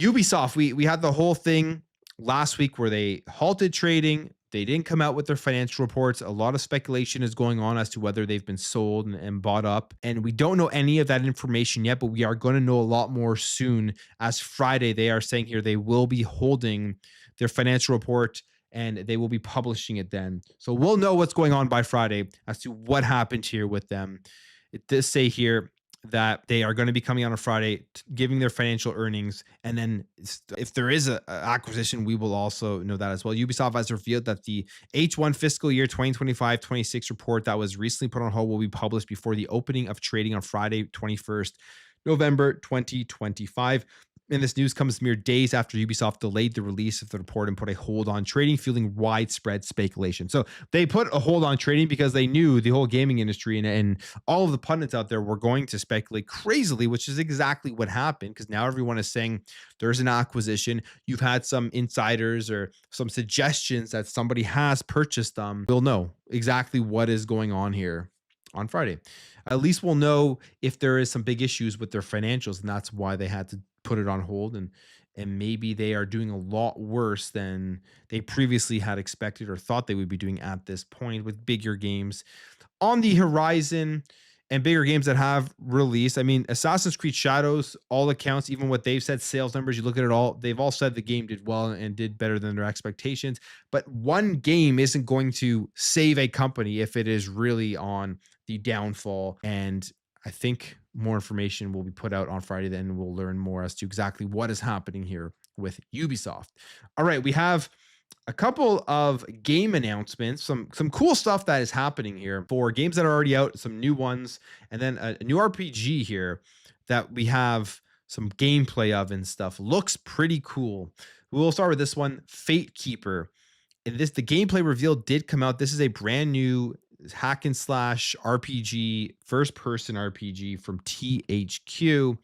Ubisoft, we had the whole thing last week where they halted trading. They didn't come out with their financial reports. A lot of speculation is going on as to whether they've been sold and bought up. And we don't know any of that information yet, but we are going to know a lot more soon. As Friday, they are saying here they will be holding their financial report and they will be publishing it then. So we'll know what's going on by Friday as to what happened here with them. It does say here that they are going to be coming out on Friday, giving their financial earnings. And then if there is a acquisition, we will also know that as well. Ubisoft has revealed that the H1 fiscal year 2025-26 report that was recently put on hold will be published before the opening of trading on Friday, 21st November 2025. And this news comes mere days after Ubisoft delayed the release of the report and put a hold on trading, fueling widespread speculation. So they put a hold on trading because they knew the whole gaming industry and all of the pundits out there were going to speculate crazily, which is exactly what happened, because now everyone is saying there's an acquisition. You've had some insiders or some suggestions that somebody has purchased them. We'll know exactly what is going on here on Friday. At least we'll know if there is some big issues with their financials, and that's why they had to put it on hold. And maybe they are doing a lot worse than they previously had expected or thought they would be doing at this point, with bigger games on the horizon and bigger games that have released. I mean, Assassin's Creed Shadows, all accounts, even what they've said, sales numbers, you look at it all, they've all said the game did well and did better than their expectations. But one game isn't going to save a company if it is really on the downfall. And I think more information will be put out on Friday. Then we'll learn more as to exactly what is happening here with Ubisoft. All right, we have a couple of game announcements, some cool stuff that is happening here for games that are already out, some new ones, and then a new RPG here that we have some gameplay of and stuff. Looks pretty cool. We'll start with this one, FateKeeper. And the gameplay reveal did come out. This is a brand new hack and slash RPG, first person RPG from THQ.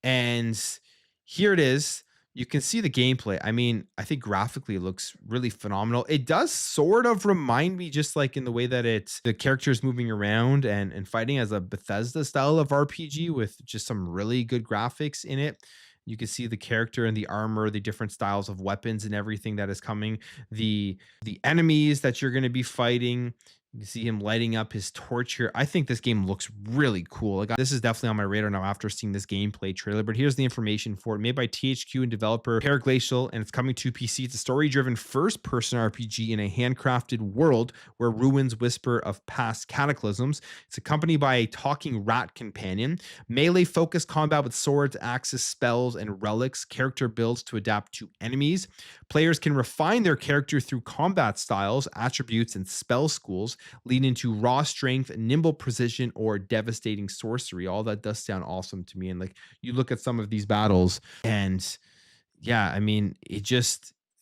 And here it is. You can see the gameplay. I mean, I think graphically it looks really phenomenal. It does sort of remind me, just like in the way that the characters moving around and fighting, as a Bethesda style of RPG with just some really good graphics in it. You can see the character and the armor, the different styles of weapons and everything that is coming, the enemies that you're going to be fighting. You can see him lighting up his torch here. I think this game looks really cool. Like, this is definitely on my radar now after seeing this gameplay trailer. But here's the information for it. Made by THQ and developer Paraglacial, and it's coming to PC. It's a story-driven first-person RPG in a handcrafted world where ruins whisper of past cataclysms. It's accompanied by a talking rat companion. Melee-focused combat with swords, axes, spells, and relics. Character builds to adapt to enemies. Players can refine their character through combat styles, attributes, and spell schools, lean into raw strength, nimble precision, or devastating sorcery. All that does sound awesome to me. And like, you look at some of these battles and yeah, I mean, I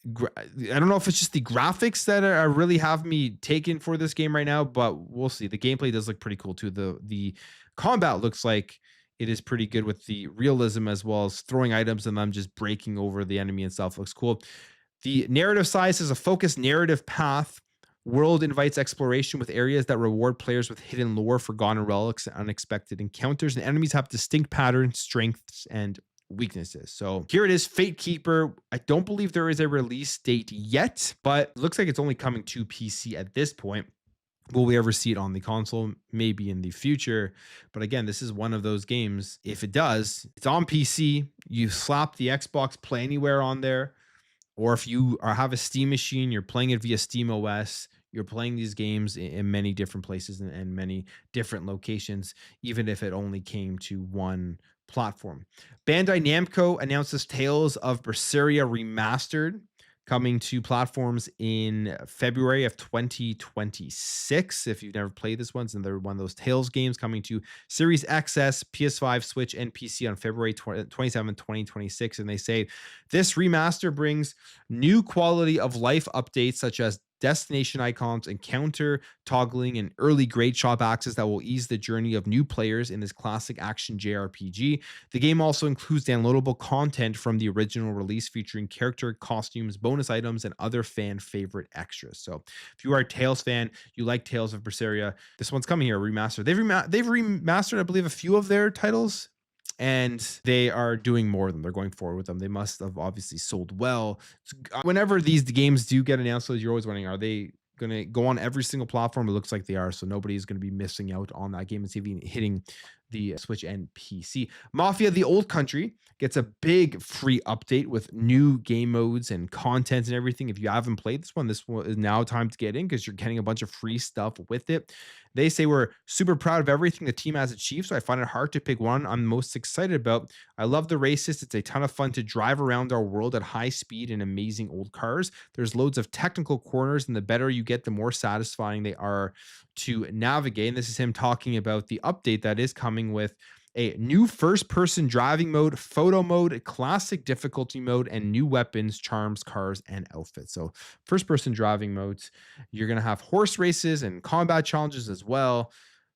don't know if it's just the graphics that are really have me taken for this game right now, but we'll see. The gameplay does look pretty cool too. The combat looks like it is pretty good with the realism, as well as throwing items and them just breaking over the enemy and stuff. Looks cool. The narrative size is a focused narrative path. World invites exploration with areas that reward players with hidden lore, forgotten relics, and unexpected encounters. And enemies have distinct patterns, strengths, and weaknesses. So here it is, FateKeeper. I don't believe there is a release date yet, but it looks like it's only coming to PC at this point. Will we ever see it on the console? Maybe in the future. But again, this is one of those games. If it does, it's on PC. You slap the Xbox Play Anywhere on there. Or if you have a Steam machine, you're playing it via Steam OS, you're playing these games in many different places and many different locations, even if it only came to one platform. Bandai Namco announces Tales of Berseria Remastered, coming to platforms in February of 2026. If you've never played this one, and they're one of those Tales games, coming to Series XS, PS5, Switch, and PC on February 27, 2026. And they say this remaster brings new quality of life updates such as destination icons, encounter toggling, and early grade shop access that will ease the journey of new players in this classic action JRPG. The game also includes downloadable content from the original release, featuring character costumes, bonus items, and other fan favorite extras. So if you are a Tales fan, you like Tales of Berseria, this one's coming here, remastered. They've remastered, I believe, a few of their titles and they are doing more of them. They're going forward with them. They must have obviously sold well. Whenever these games do get announced, you're always wondering, are they going to go on every single platform? It looks like they are. So nobody's going to be missing out on that game. It's even hitting the Switch and PC. Mafia: The Old Country gets a big free update with new game modes and content and everything. If you haven't played this one is now time to get in because you're getting a bunch of free stuff with it. They say we're super proud of everything the team has achieved, so I find it hard to pick one I'm most excited about. I love the races. It's a ton of fun to drive around our world at high speed in amazing old cars. There's loads of technical corners, and the better you get, the more satisfying they are to navigate. And this is him talking about the update that is coming with a new first-person driving mode, photo mode, classic difficulty mode, and new weapons, charms, cars, and outfits. So first-person driving modes. You're going to have horse races and combat challenges as well.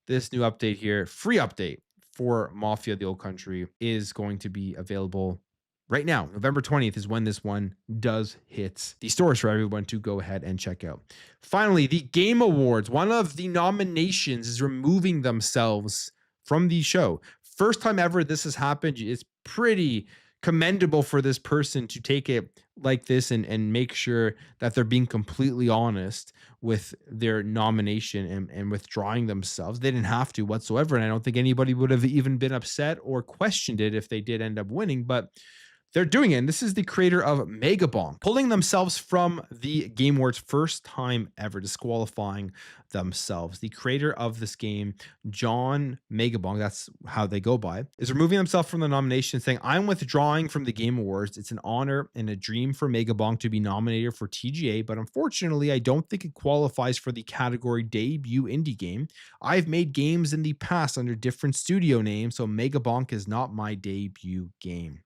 This new update here, free update for Mafia: The Old Country, is going to be available right now. November 20th is when this one does hit the stores for everyone to go ahead and check out. Finally, the Game Awards. One of the nominations is removing themselves from the show. First time ever this has happened. It's pretty commendable for this person to take it like this and make sure that they're being completely honest with their nomination and withdrawing themselves. They didn't have to whatsoever. And I don't think anybody would have even been upset or questioned it if they did end up winning. But they're doing it. And this is the creator of Megabonk, pulling themselves from the Game Awards first time ever, disqualifying themselves. The creator of this game, John Megabonk, that's how they go by, is removing himself from the nomination, saying, I'm withdrawing from the Game Awards. It's an honor and a dream for Megabonk to be nominated for TGA, but unfortunately, I don't think it qualifies for the category debut indie game. I've made games in the past under different studio names, so Megabonk is not my debut game.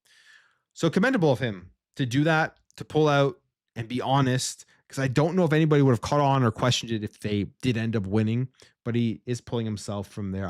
So commendable of him to do that, to pull out and be honest, because I don't know if anybody would have caught on or questioned it if they did end up winning, but he is pulling himself from there.